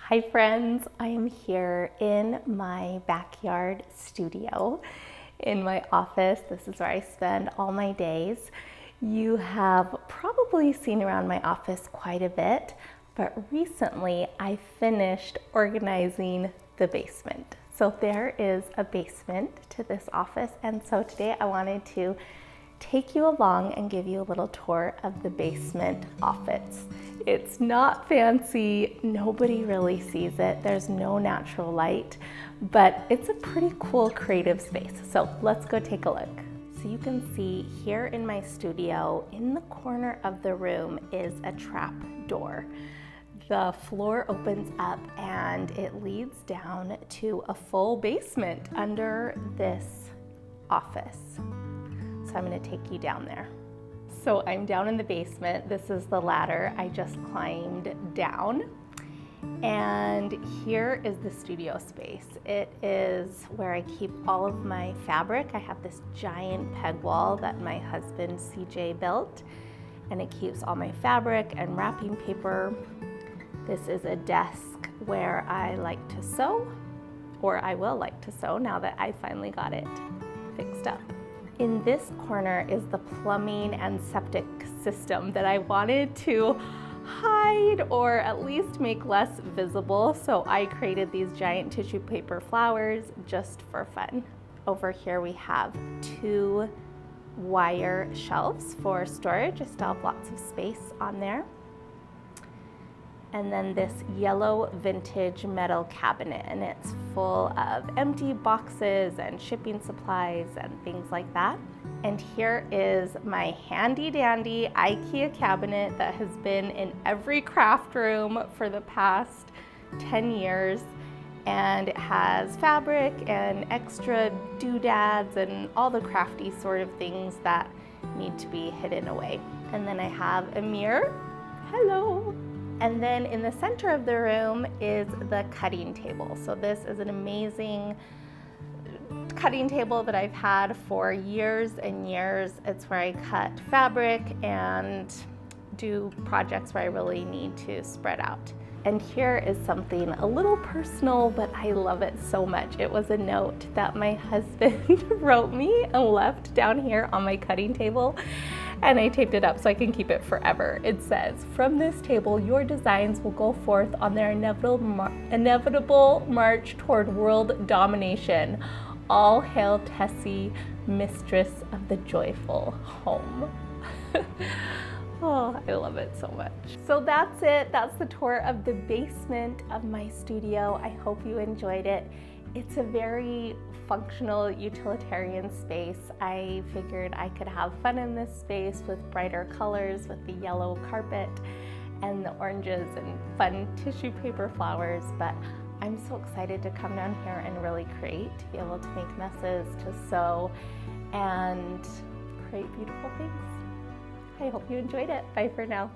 Hi friends, I am here in my backyard studio in my office. This is where I spend all my days. You have probably seen around my office quite a bit, but recently I finished organizing the basement. So there is a basement to this office, and so today I wanted to take you along and give you a little tour of the basement office. It's not fancy, nobody really sees it, there's no natural light, but it's a pretty cool creative space. So let's go take a look. So you can see here in my studio, in the corner of the room is a trap door. The floor opens up and it leads down to a full basement under this office. So I'm going to take you down there. So I'm down in the basement. This is the ladder I just climbed down. And here is the studio space. It is where I keep all of my fabric. I have this giant peg wall that my husband CJ built, and it keeps all my fabric and wrapping paper. This is a desk where I like to sew, or I will like to sew now that I finally got it fixed up. In this corner is the plumbing and septic system that I wanted to hide or at least make less visible. So I created these giant tissue paper flowers just for fun. Over here we have 2 wire shelves for storage. I still have lots of space on there. And then this yellow vintage metal cabinet, and it's full of empty boxes and shipping supplies and things like that. And here is my handy dandy IKEA cabinet that has been in every craft room for the past 10 years. And it has fabric and extra doodads and all the crafty sort of things that need to be hidden away. And then I have a mirror. Hello. And then in the center of the room is the cutting table. So this is an amazing cutting table that I've had for years and years. It's where I cut fabric and do projects where I really need to spread out. And here is something a little personal, but I love it so much. It was a note that my husband wrote me and left down here on my cutting table. And I taped it up so I can keep it forever. It says, "From this table, your designs will go forth on their inevitable march toward world domination. All hail Tessie, mistress of the joyful home." Oh, I love it so much. So that's it. That's the tour of the basement of my studio. I hope you enjoyed it. It's a very functional, utilitarian space. I figured I could have fun in this space with brighter colors, with the yellow carpet and the oranges and fun tissue paper flowers, but I'm so excited to come down here and really create, to be able to make messes, to sew, and create beautiful things. I hope you enjoyed it. Bye for now.